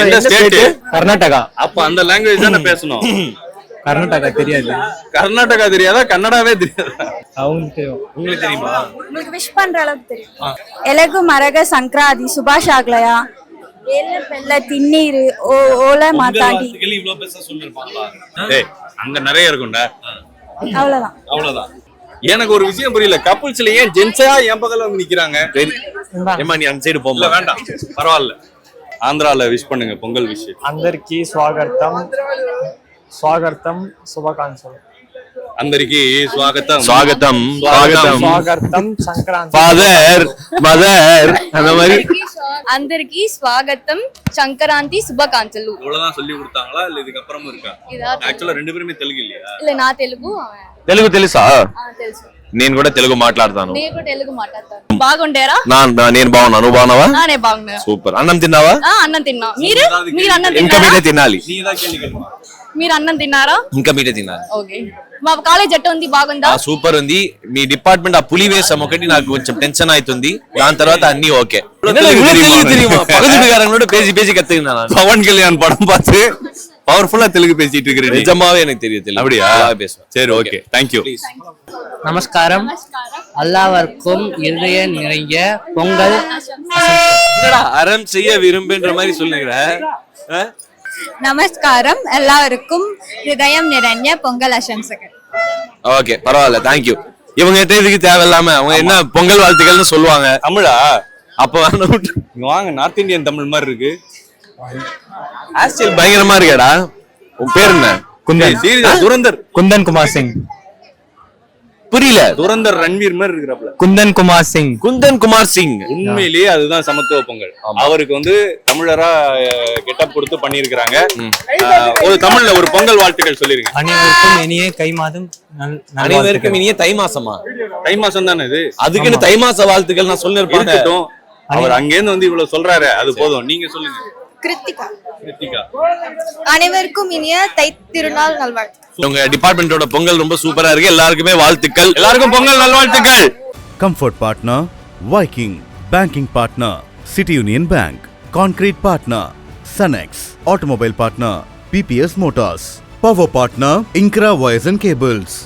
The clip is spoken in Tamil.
எந்த ஸ்டேட்? கர்நாடகா. அப்ப அந்த லாங்குவேஜ் தானே பேசணும். கர்நாடகா தெரியாது. கர்நாடகா தெரியாதா? கன்னடாவே தெரியாதா? உங்களுக்கு தெரியுமா? உங்களுக்கு விஷ் பண்ற அளவுக்கு தெரியும். எலகு மரக சங்கராதி சுபாஷ் ஆகலையா ஏல பெல்ல திண்ணீரு ஓல மாத்தாண்டி. இவ்வளவு பெருசா சொல்லிருப்பாங்களா? ஏய் அங்க நிறைய இருக்கும்டா. அவ்வளவுதான். எனக்கு ஒரு விஷயம் புரியல. கப்புள்ஸ்ல ஏன் ஜென்ஸா என் பக்கத்துல வந்து நிக்கிறாங்க? ஏமா நீ அந்த சைடு போக வேண்டாம், பரவாயில்ல. ஆந்திரால விஷ் பண்ணுங்க, பொங்கல் விஷ். అందరికీ స్వాగతం శుభాకాంక్షలు. అందరికీ స్వాగతం స్వాగతం స్వాగతం స్వాగతం సంక్రాంతి. ஃபாதர் மதர் அந்த மாதிரி అందరికి స్వాగతం సంక్రాంతి శుభాకాంక్షలు. இவ்வளவுதான் சொல்லி கொடுத்தாங்களா இல்ல இதுக்கு அப்புறமும் இருக்கா? ஆக்சுவலா ரெண்டு பேருமே தெலுங்கு இல்லையா? இல்ல నా తెలుగు తెలుగు తెలుసా? తెలుసు. నేను కూడా తెలుగు మాట్లాడతాను. నేను కూడా తెలుగు మాట్లాడతాను. బాగుండారా? నేను బాగున్నా. నువ్వు బాగున్నావా? నేను బాగున్నా. సూపర్. అన్నం తిన్నావా? అన్నం తిన్నా. మీరు అన్నం ఇంకా తిన్నారా? మీరే తినాలి. మీరు అన్నం తిన్నారా? ఇంకా మీరే తినాలి. ఓకే. మా కాలేజ్ ఎట్ట ఉంది? బాగుందా? సూపర్ ఉంది. మీ డిపార్ట్మెంట్ ఆ పులి వేషం ఒకటి నాకు కొంచెం టెన్షన్ అవుతుంది. దాని తర్వాత అన్ని ఓకే. தெரியுமா? பக்கத்துக்காரங்களோட பேசி கத்துக்கினா. பவன் கல்யாண் படம் பார்த்து பவர்ஃபுல்லா தெலுங்கு பேசிட்டு இருக்கிறேன். நிஜமாவே எனக்கு தெரியும். அப்படியா? பேசுவேன். சரி, ஓகே, தேங்க்யூ. நமஸ்காரம். எல்லாருக்கும் இருதய நிறைய பொங்கல். என்னடா அறம் செய்ய விரும்புன்ற மாதிரி சொல்லுங்க. நமஸ்காரம். எல்லாருக்கும் ஹிருதயம் நிறைய பொங்கல் ஆசம்சகள். ஓகே, பரவாயில்ல, தேங்க்யூ. இவங்க இதுக்கு தேவையில்லாம அவங்க என்ன பொங்கல் வாழ்த்துக்கள்னு சொல்லுவாங்க. தமிழா? அப்ப இங்க வாங்க, நார்த் இந்தியன் தமிழ் மாதிரி இருக்கு. ஆஸ்டில் பயங்கரமா இருக்கேடா. உன் பேர் என்ன? குந்தன். துரந்தர். குந்தன் குமார் சிங். புரியல. துரந்தர் ரன்வீர் மாதிரி இருக்கிறாப்ல. குந்தன் குமார் சிங். குந்தன் குமார் சிங். உண்மையிலேயே அதுதான் சமத்துவ பொங்கல். அவருக்கு வந்து தமிழரா கெட்டப் கொடுத்து பண்ணிருக்காங்க. ஒரு தமிழ்ல ஒரு பொங்கல் வாழ்த்துக்கள் சொல்லிருங்க. அனைவருக்கும் இனிய தை மாதம். அனைவருக்கும் இனிய தை மாசமா? தை மாசம் தானே இது? அதுக்குன்னு தை மாச வாழ்த்துக்கள் நான் சொல்லிருப்பேன். அவர் அங்கேருந்து வந்து இவ்வளவு சொல்றாரு, அது போதும். நீங்க சொல்லுங்க. கிருத்திகா. அனைவருக்கும் இனிய தை திருநாள் நல்வாழ்த்து. உங்க டிபார்ட்மெண்டோட பொங்கல் ரொம்ப சூப்பரா இருக்கு. எல்லாருக்குமே வாழ்த்துக்கள். எல்லாருக்கும் பொங்கல் நல்வாழ்த்துக்கள். Comfort partner Viking, banking partner City Union Bank, concrete partner சனெக்ஸ், automobile partner BBS Motors, power partner இன்க்ரா வயர்ஸ் அண்ட் கேபிள்ஸ்.